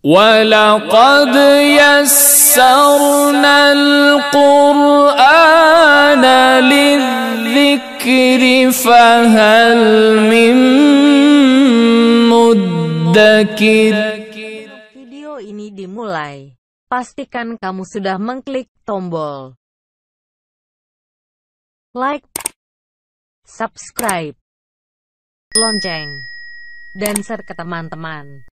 وَلَقَدْ يَسَّرْنَا الْقُرْآنَ لِلذِّكْرِ فَهَلْ مِن مُّدَّكِرٍ. Video ini dimulai. Pastikan kamu sudah mengklik tombol like, subscribe, lonceng, dan share ke teman-teman.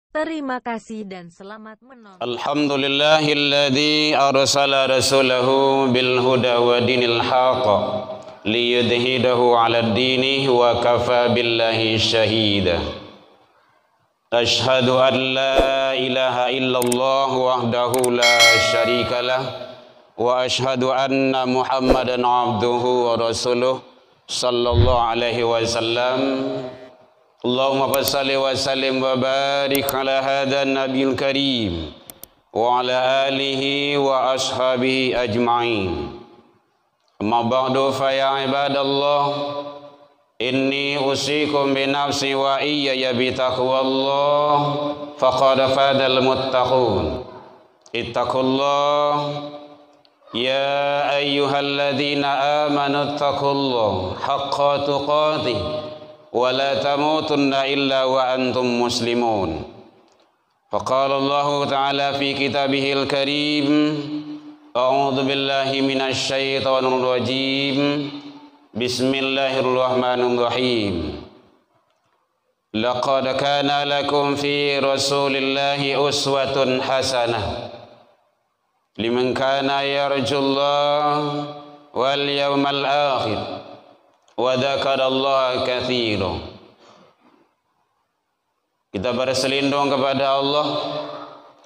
Terima kasih dan selamat menonton. Alhamdulillahilladzi arsala rasulahu bil huda wa dinil haqq liyudhidahu 'alad dini wa kafa billahi syahida. Ashhadu an la ilaha illallah wahdahu la syarikalah wa ashhadu anna Muhammadan 'abduhu wa rasuluh sallallahu alaihi wasallam. Allahumma salli wa sallim wa barik ala hadha nabiyil karim wa ala alihi wa ashabihi ajma'in. Amma ba'du fa ya ibadallah, inni usikum bi nafsi wa iyaya bi taqwallah faqad fadal muttaqun. Ittaqullah ya ayyuhalladzina amanu ittaqullaha haqqa tuqatih wa la tamutunna illa wa antum muslimun. Faqala Allah ta'ala fi kitabihil karim, a'udzu billahi minasy syaithanir rajim. Bismillahirrahmanirrahim. Laqad kana lakum fi rasulillahi uswatun hasanah liman kana yarjullaha wal yawmal akhir wa dzakarallaha katsiran. Kita berselindung kepada Allah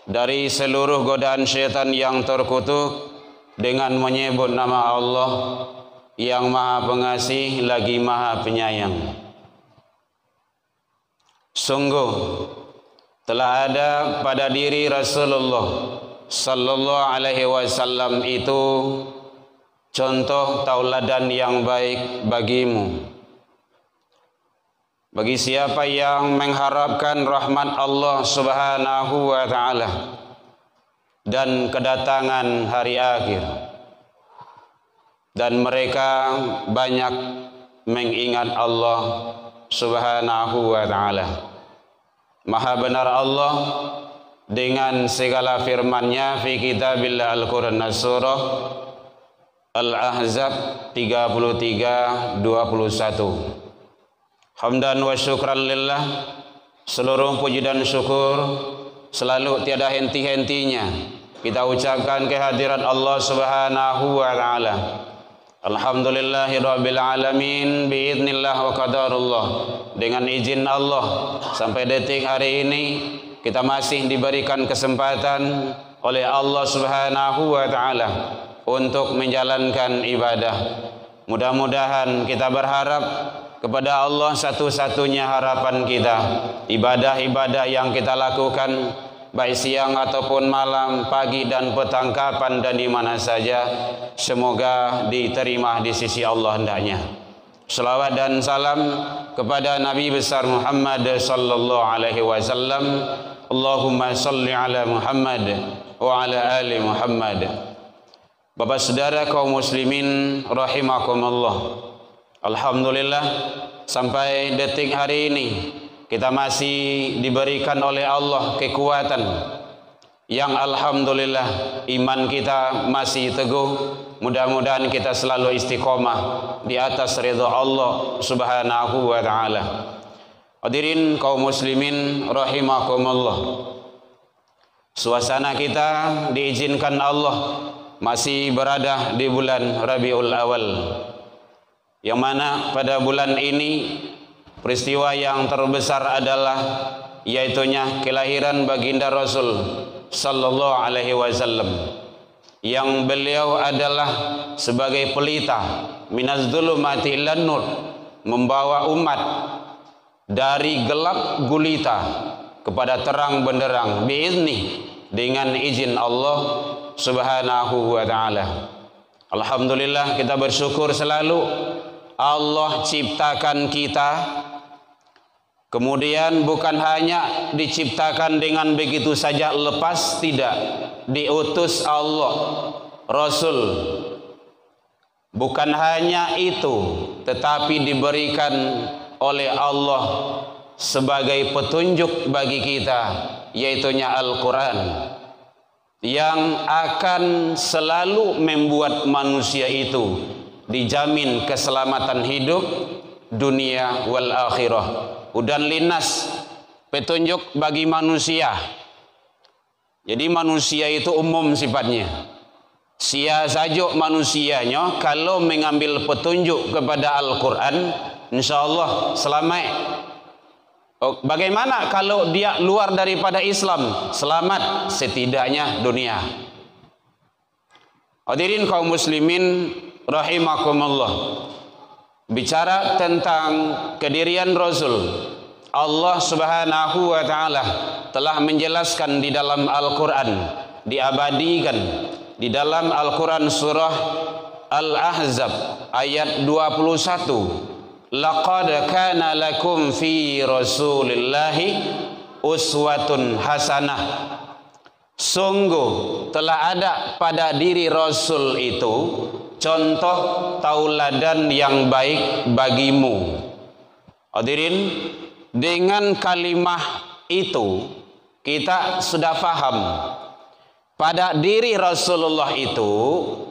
dari seluruh godaan syaitan yang terkutuk dengan menyebut nama Allah yang Maha Pengasih lagi Maha Penyayang. Sungguh telah ada pada diri Rasulullah sallallahu alaihi wasallam itu contoh tauladan yang baik bagimu, bagi siapa yang mengharapkan rahmat Allah subhanahu wa ta'ala dan kedatangan hari akhir, dan mereka banyak mengingat Allah subhanahu wa ta'ala. Maha benar Allah dengan segala firman-Nya fi kitabillah Al-Quran Surah Al-Ahzab 33-21. Hamdan wa syukran lillah, seluruh puji dan syukur selalu tiada henti-hentinya kita ucapkan kehadirat Allah subhanahu wa ta'ala. Alhamdulillahi rabbil alamin, biidznillah wa qadarullah. Dengan izin Allah sampai detik hari ini kita masih diberikan kesempatan oleh Allah subhanahu wa ta'ala untuk menjalankan ibadah. Mudah-mudahan kita berharap kepada Allah satu-satunya harapan kita, ibadah-ibadah yang kita lakukan baik siang ataupun malam, pagi dan petang, kapan dan di mana saja, semoga diterima di sisi Allah hendaknya. Selawat dan salam kepada Nabi besar Muhammad sallallahu alaihi wasallam. Allahumma salli ala Muhammad wa ala ali Muhammad. Bapak saudara kaum muslimin rahimakumullah, alhamdulillah sampai detik hari ini kita masih diberikan oleh Allah kekuatan yang alhamdulillah iman kita masih teguh. Mudah-mudahan kita selalu istiqomah di atas ridha Allah subhanahu wa ta'ala. Hadirin kaum muslimin rahimakumullah, suasana kita diizinkan Allah masih berada di bulan Rabiul Awal, yang mana pada bulan ini peristiwa yang terbesar adalah yaitunya kelahiran baginda Rasul sallallahu alaihi wasallam, yang beliau adalah sebagai pelita minaz dzulumati ilan nur, membawa umat dari gelap gulita kepada terang benderang biizni, dengan izin Allah subhanahu wa ta'ala. Alhamdulillah kita bersyukur selalu Allah ciptakan kita Kemudian bukan hanya diciptakan dengan begitu saja lepas, tidak. Diutus Allah, Rasul. Bukan hanya itu, tetapi diberikan oleh Allah sebagai petunjuk bagi kita, yaitunya Al-Quran, yang akan selalu membuat manusia itu dijamin keselamatan hidup dunia wal akhirah. Hudan linnas, petunjuk bagi manusia. Jadi manusia itu umum sifatnya. Sia saja manusianya kalau mengambil petunjuk kepada Al-Quran, insyaallah selamat. Bagaimana kalau dia luar daripada Islam? Selamat setidaknya dunia. Hadirin kaum muslimin rahimakumullah. Bicara tentang kedirian Rasul, Allah Subhanahu wa taala telah menjelaskan di dalam Al-Qur'an, diabadikan di dalam Al-Qur'an surah Al-Ahzab ayat 21. Laqad kana lakum fi Rasulillahi uswatun hasanah. Sungguh telah ada pada diri Rasul itu contoh tauladan yang baik bagimu. Hadirin, dengan kalimah itu kita sudah faham pada diri Rasulullah itu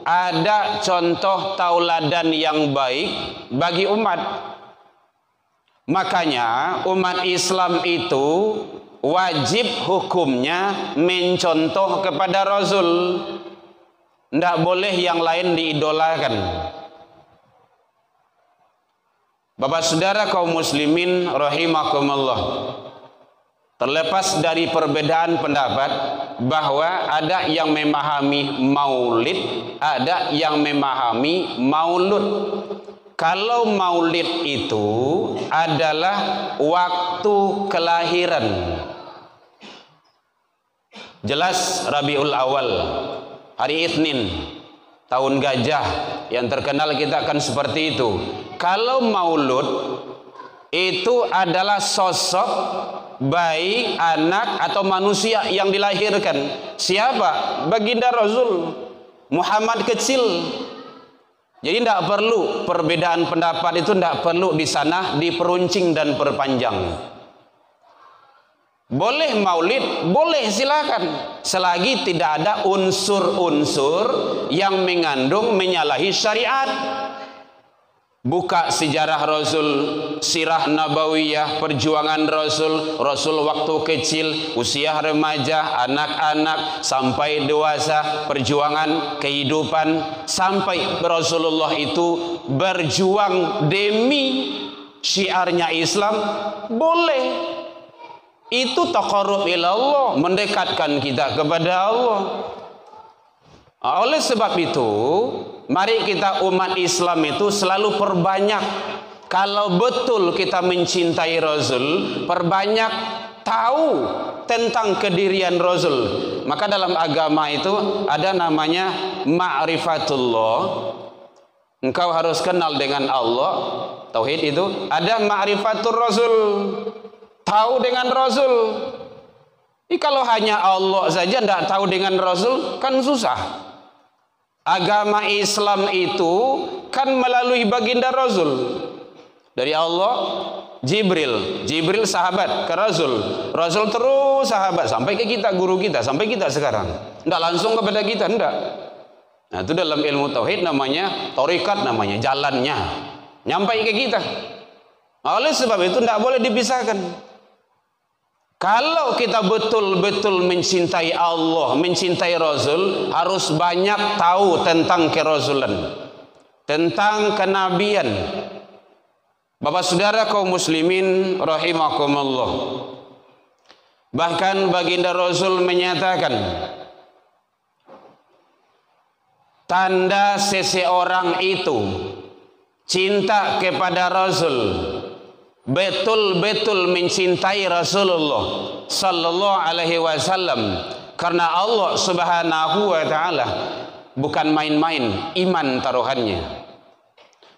ada contoh tauladan yang baik bagi umat. Makanya umat Islam itu wajib hukumnya mencontoh kepada Rasul. Tidak boleh yang lain diidolakan. Bapak saudara kaum muslimin rahimakumullah, terlepas dari perbedaan pendapat bahwa ada yang memahami maulid, ada yang memahami maulud. Kalau maulid itu adalah waktu kelahiran, jelas Rabiul Awal, hari Itsnin, tahun gajah, yang terkenal kita akan seperti itu. Kalau maulud itu adalah sosok bayi, anak atau manusia yang dilahirkan. Siapa? Baginda Rasul Muhammad kecil. Jadi tidak perlu perbedaan pendapat itu, tidak perlu di sana diperuncing dan perpanjang. Boleh maulid, boleh silakan, selagi tidak ada unsur-unsur yang mengandung menyalahi syariat. Buka sejarah Rasul, sirah nabawiyah, perjuangan Rasul, Rasul waktu kecil, usia remaja, anak-anak, sampai dewasa, perjuangan kehidupan, sampai Rasulullah itu berjuang demi syiarnya Islam, boleh. Itu taqarrub ila Allah, mendekatkan kita kepada Allah. Oleh sebab itu, mari kita umat Islam itu selalu perbanyak, kalau betul kita mencintai Rasul, perbanyak tahu tentang kedirian Rasul. Maka dalam agama itu ada namanya ma'rifatullah. Engkau harus kenal dengan Allah, tauhid itu. Ada ma'rifatul Rasul, tahu dengan Rasul. Kalau hanya Allah saja tidak tahu dengan Rasul, kan susah. Agama Islam itu kan melalui baginda Rasul. Dari Allah, Jibril sahabat ke Rasul, Rasul terus sahabat sampai ke kita, guru kita, sampai kita sekarang. Tidak langsung kepada kita, tidak. Nah, itu dalam ilmu tauhid namanya thariqat, namanya jalannya nyampai ke kita. Oleh sebab itu tidak boleh dipisahkan. Kalau kita betul-betul mencintai Allah, mencintai Rasul, harus banyak tahu tentang kerasulan, tentang kenabian. Bapak saudara kaum muslimin rahimakumullah. Bahkan baginda Rasul menyatakan, tanda seseorang itu cinta kepada Rasul, betul-betul mencintai Rasulullah sallallahu alaihi wasallam, karena Allah Subhanahu wa taala bukan main-main iman taruhannya.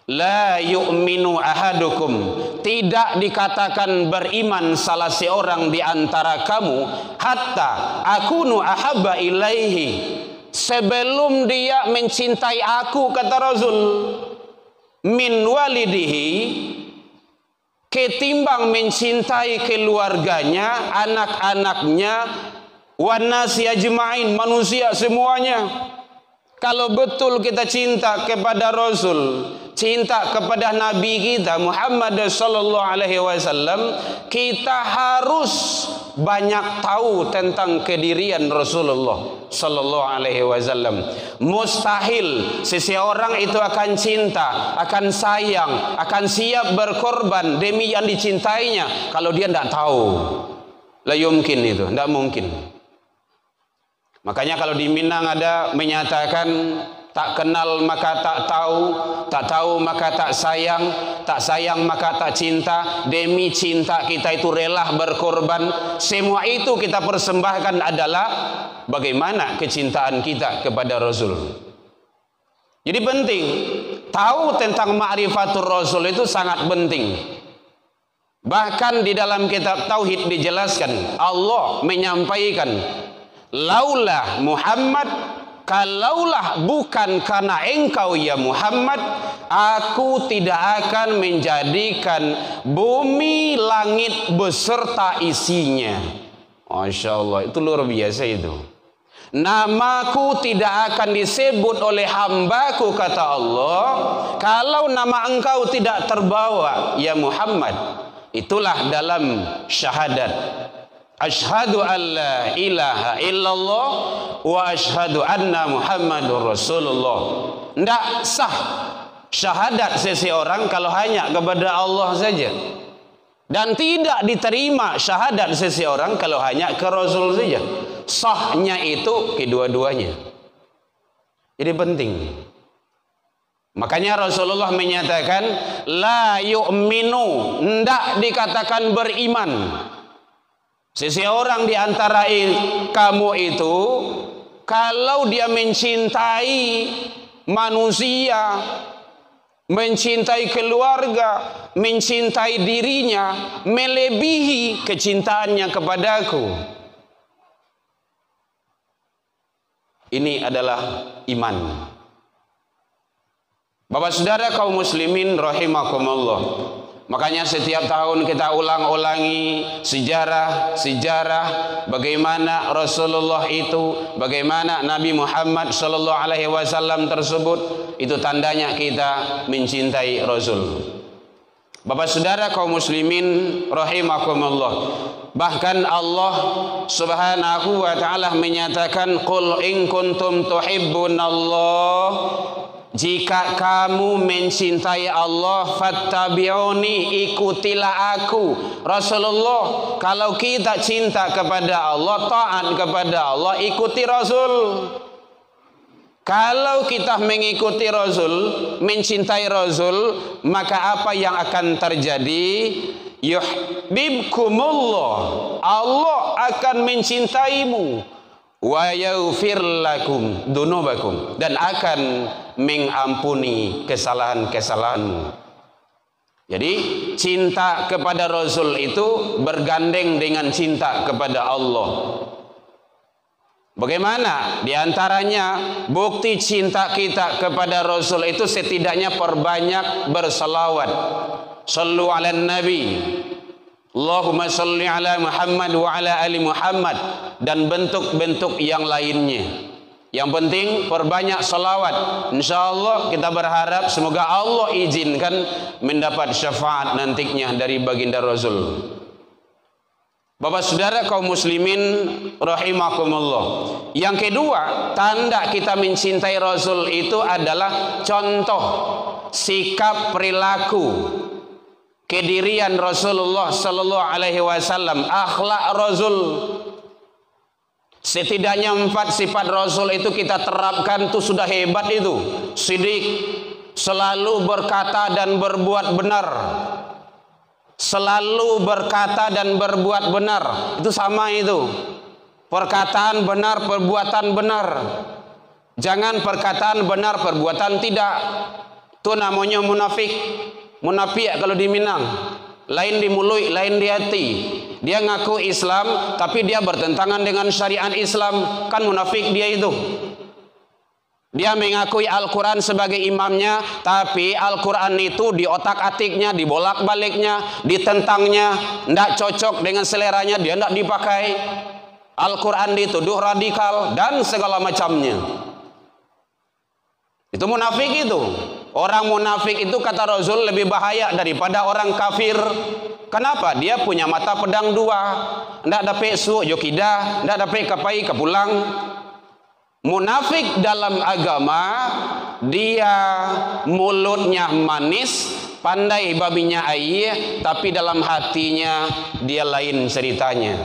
La yu'minu ahadukum, tidak dikatakan beriman salah seorang di antara kamu hatta akunu ahabba ilaihi, sebelum dia mencintai aku, kata Rasul, min walidihi, ketimbang mencintai keluarganya, anak-anaknya, wan nasi ajma'in, manusia semuanya. Kalau betul kita cinta kepada Rasul, cinta kepada Nabi kita Muhammad sallallahu alaihi wasallam, kita harus banyak tahu tentang kedirian Rasulullah sallallahu alaihi wasallam. Mustahil seseorang itu akan cinta, akan sayang, akan siap berkorban demi yang dicintainya kalau dia tidak tahu. La yumkin, itu tidak mungkin. Makanya kalau di Minang ada menyatakan tak kenal maka tak tahu maka tak sayang maka tak cinta. Demi cinta kita itu rela berkorban. Semua itu kita persembahkan adalah bagaimana kecintaan kita kepada Rasul. Jadi penting tahu tentang ma'rifatul Rasul, itu sangat penting. Bahkan di dalam kitab Tauhid dijelaskan, Allah menyampaikan, laulah Muhammad, kalaulah bukan karena engkau ya Muhammad, aku tidak akan menjadikan bumi langit beserta isinya. Masya Allah, itu luar biasa itu. Namaku tidak akan disebut oleh hambaku, kata Allah, kalau nama engkau tidak terbawa ya Muhammad. Itulah dalam syahadat. Asyhadu an la ilaha illallah wa asyhadu anna Muhammadur Rasulullah. Tidak sah syahadat seseorang kalau hanya kepada Allah saja. Dan tidak diterima syahadat seseorang kalau hanya ke Rasul saja. Sahnya itu kedua-duanya. Jadi penting. Makanya Rasulullah menyatakan la yu'minu, tidak dikatakan beriman seseorang di antara kamu itu kalau dia mencintai manusia, mencintai keluarga, mencintai dirinya melebihi kecintaannya kepadaku. Ini adalah iman. Bapak saudara kaum muslimin rahimakumullah. Makanya setiap tahun kita ulang-ulangi sejarah bagaimana Rasulullah itu, bagaimana Nabi Muhammad sallallahu alaihi wasallam tersebut. Itu tandanya kita mencintai Rasul. Bapak saudara kaum muslimin rahimakumullah. Bahkan Allah Subhanahu wa taala menyatakan, qul in kuntum tuhibbunallah, jika kamu mencintai Allah, fattabi'uni, ikutilah aku. Rasulullah, kalau kita cinta kepada Allah, taat kepada Allah, ikuti Rasul. Kalau kita mengikuti Rasul, mencintai Rasul, maka apa yang akan terjadi? Yuhibbukumullah, Allah akan mencintaimu. Wa yaghfir lakum dunubakum, dan akan mengampuni kesalahan-kesalahanmu. Jadi cinta kepada Rasul itu bergandeng dengan cinta kepada Allah. Bagaimana? Di antaranya bukti cinta kita kepada Rasul itu setidaknya perbanyak berselawat. Sallu ala nabi, Allahumma salli ala Muhammad wa ala ali Muhammad, dan bentuk-bentuk yang lainnya. Yang penting perbanyak salawat. InsyaAllah kita berharap semoga Allah izinkan mendapat syafaat nantinya dari baginda Rasul. Bapak saudara kaum muslimin rahimakumullah. Yang kedua, tanda kita mencintai Rasul itu adalah contoh sikap perilaku kedirian Rasulullah sallallahu alaihi wasallam, akhlak Rasul. Setidaknya 4 sifat Rasul itu kita terapkan, itu sudah hebat itu. Sidik, selalu berkata dan berbuat benar. Selalu berkata dan berbuat benar. Itu sama itu. Perkataan benar, perbuatan benar. Jangan perkataan benar, perbuatan tidak. Itu namanya munafik. Munafik kalau di Minang, lain di mulut, lain di hati. Dia ngaku Islam, tapi dia bertentangan dengan syariat Islam. Kan munafik dia itu. Dia mengakui Al-Quran sebagai imamnya, tapi Al-Quran itu di otak-atiknya, dibolak-baliknya, ditentangnya, tidak cocok dengan seleranya, dia tidak dipakai. Al-Quran dituduh radikal dan segala macamnya. Itu munafik itu. Orang munafik itu kata Rasul lebih bahaya daripada orang kafir. Kenapa? Dia punya mata pedang dua. Tidak dapat su jokidah, tidak dapat kapai kepulang. Munafik dalam agama, dia mulutnya manis, pandai babinya air, tapi dalam hatinya dia lain ceritanya.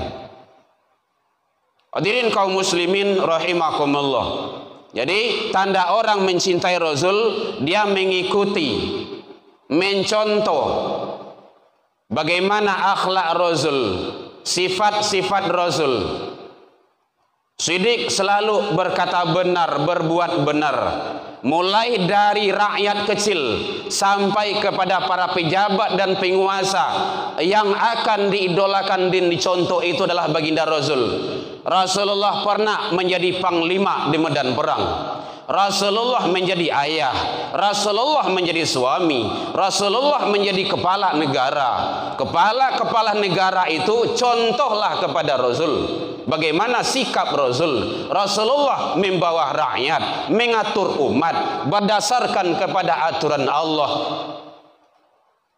Hadirin kaum muslimin rahimakumullah. Jadi tanda orang mencintai Rasul, dia mengikuti, mencontoh bagaimana akhlak Rasul, sifat-sifat Rasul. Siddiq selalu berkata benar, berbuat benar. Mulai dari rakyat kecil sampai kepada para pejabat dan penguasa yang akan diidolakan dan dicontoh itu adalah baginda Rasul. Rasulullah pernah menjadi panglima di medan perang. Rasulullah menjadi ayah, Rasulullah menjadi suami, Rasulullah menjadi kepala negara. Kepala-kepala negara itu contohlah kepada Rasul. Bagaimana sikap Rasul? Rasulullah membawa rakyat, mengatur umat berdasarkan kepada aturan Allah.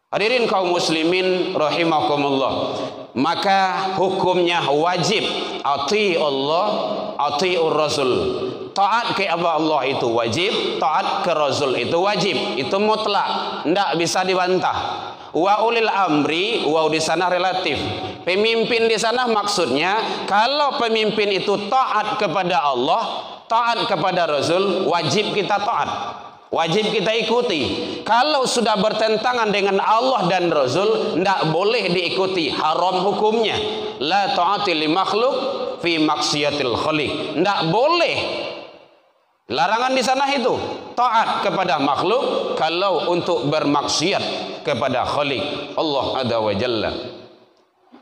Hadirin kaum muslimin rahimakumullah. Maka hukumnya wajib ati Allah, atiur Rasul. Taat ke Allah itu wajib, taat ke Rasul itu wajib. Itu mutlak, tidak bisa dibantah. Wa ulil amri, wa di sana relatif. Pemimpin di sana maksudnya kalau pemimpin itu taat kepada Allah, taat kepada Rasul, wajib kita taat. Wajib kita ikuti. Kalau sudah bertentangan dengan Allah dan Rasul, tidak boleh diikuti, haram hukumnya. La ta'ati li makhluk fi maksiatil khaliq. Tidak boleh. Larangan di sana itu taat kepada makhluk kalau untuk bermaksiat kepada Khaliq Allah Azza wa Jalla.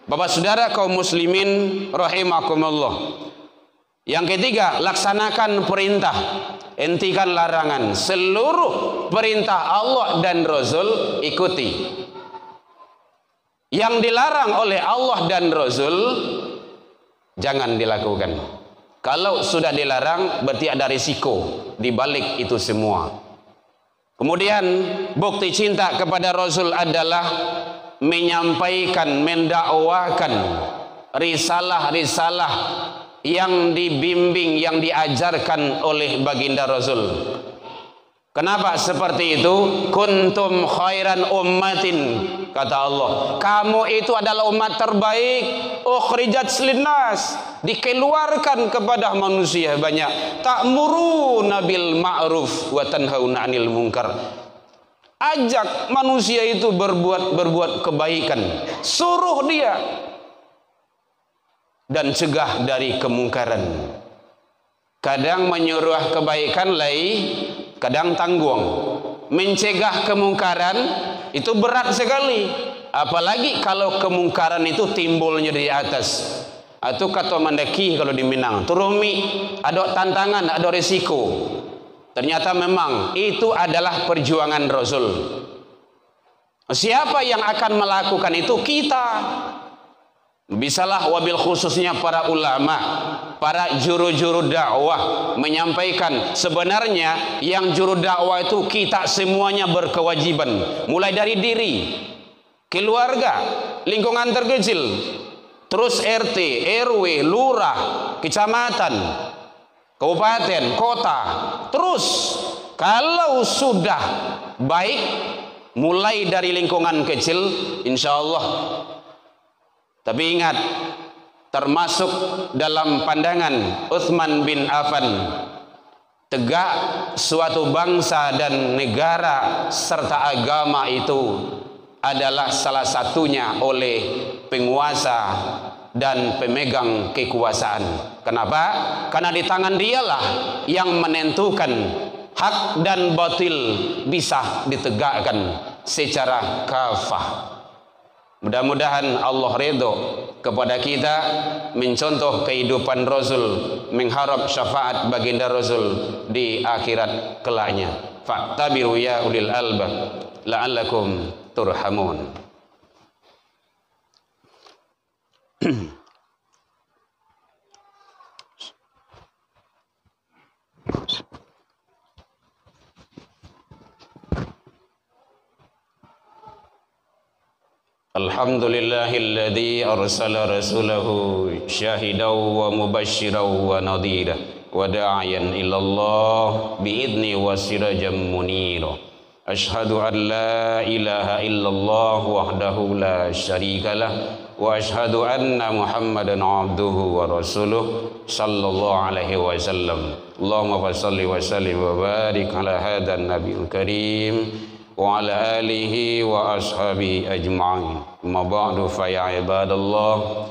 Bapak saudara kaum muslimin rahimakumullah. Yang ketiga, laksanakan perintah, hentikan larangan. Seluruh perintah Allah dan Rasul ikuti. Yang dilarang oleh Allah dan Rasul jangan dilakukan. Kalau sudah dilarang berarti ada risiko di balik itu semua. Kemudian bukti cinta kepada Rasul adalah menyampaikan, mendakwakan risalah-risalah yang dibimbing, yang diajarkan oleh baginda Rasul. Kenapa seperti itu? Kuntum khairan ummatin, kata Allah. Kamu itu adalah umat terbaik. Ukhrijat linnas, dikeluarkan kepada manusia banyak. Ta'muruna bil ma'ruf wa tanhauna 'anil munkar. Ajak manusia itu berbuat kebaikan. Suruh dia dan cegah dari kemungkaran. Kadang menyuruh kebaikan kadang tanggung. Mencegah kemungkaran itu berat sekali. Apalagi kalau kemungkaran itu timbulnya dari atas. Atau kata mendaki kalau di Minang, turumi, ada tantangan, ada risiko. Ternyata memang itu adalah perjuangan Rasul. Siapa yang akan melakukan itu? Kita. Bisalah wabil khususnya para ulama, para juru-juru dakwah menyampaikan sebenarnya yang juru dakwah itu kita semuanya berkewajiban, mulai dari diri, keluarga, lingkungan terkecil, terus RT, RW, lurah, kecamatan, kabupaten, kota. Terus kalau sudah baik mulai dari lingkungan kecil, insya Allah. Tapi ingat, termasuk dalam pandangan Utsman bin Affan, tegak suatu bangsa dan negara serta agama itu adalah salah satunya oleh penguasa dan pemegang kekuasaan. Kenapa? Karena di tangan dialah yang menentukan hak dan batil bisa ditegakkan secara kafah. Mudah-mudahan Allah ridho kepada kita mencontoh kehidupan Rasul, mengharap syafaat baginda Rasul di akhirat kelaknya. Fa'tabiru ya ulil albab la'allakum turhamun. Alhamdulillahilladzi arsala rasulahu syahidan wa mubasysyiran wa nadhira wa da'iyan ilallah bi'idni wa sirajan munira. Ashhadu an la ilaha illallah wahdahu la syarikalah wa ashhadu anna Muhammadan abduhu wa rasuluh sallallahu alaihi wasallam. Allahumma shalli wa sallim wa barik ala hadan nabiyil karim wa ala alihi wa ashabihi ajma'in. Ma ba'du fa ya ibadallah,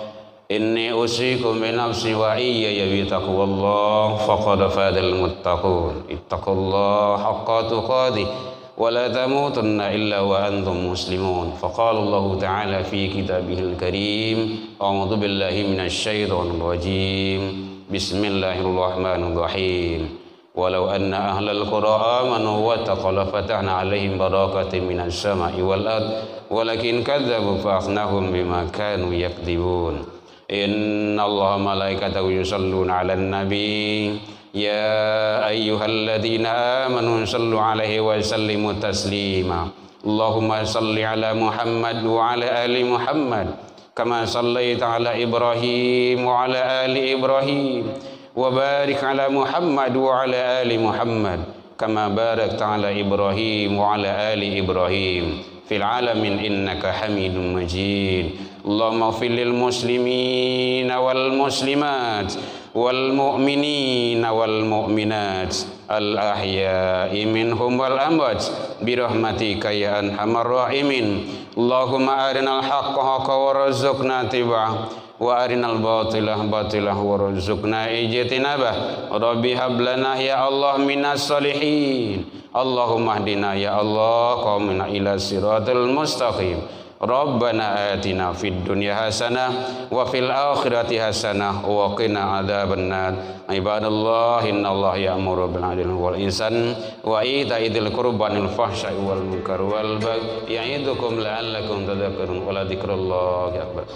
inni usikum bi nafsi wa iyaya bi taqwallah faqad fadal muttaqun. Ittaqullaha haqqa tuqatih wa la tamutunna illa wa antum muslimun. Faqala Allah ta'ala fi kitabihil karim, a'udzu billahi minasy syaithanir rajim. Bismillahirrahmanirrahim. Walau anna ahlal qura amanu wa taqaw lafatahna 'alaihim barakatin minas sama'i wal ard walakin kadzabu fa akhnahum bima kanu yakdzibun. Innallaha malaikatahu yusholluna 'alan nabi ya ayyuhalladzina amanu shallu 'alaihi wa sallimu taslima. Allahumma shalli 'ala Muhammad wa 'ala ali Muhammad kama shallaita 'ala Ibrahim wa 'ala ali Ibrahim wa barik ala Muhammad wa ala ali Muhammad kama barakta ala Ibrahim wa ala ali Ibrahim fil alamin innaka Hamidum Majid. Allahumma ighfir lil muslimin wal muslimat wal mu'minin wal mu'minat al ahya'i minhum wal amwat bi rahmatika ya arhamar rahimin. Allahumma arinal haqqa haqqan warzuqna tiba'ah wa arinal batilah batilah warzuqna ijtinabah. Rabbi hablana ya Allah minas solihin. Allahumma hdina ya Allah qawmina ila siratal mustaqim. Rabbana atina fid dunya hasanah wa fil akhirati hasanah wa qina adzabannar. Ibadallah innallaha ya'muru bil 'adli wal ihsan wa ita'i dzil qurba wal fahsya'i wal munkari wal baghi ya'idukum la'allakum tadhakkarun wa la dzikrullahi akbar.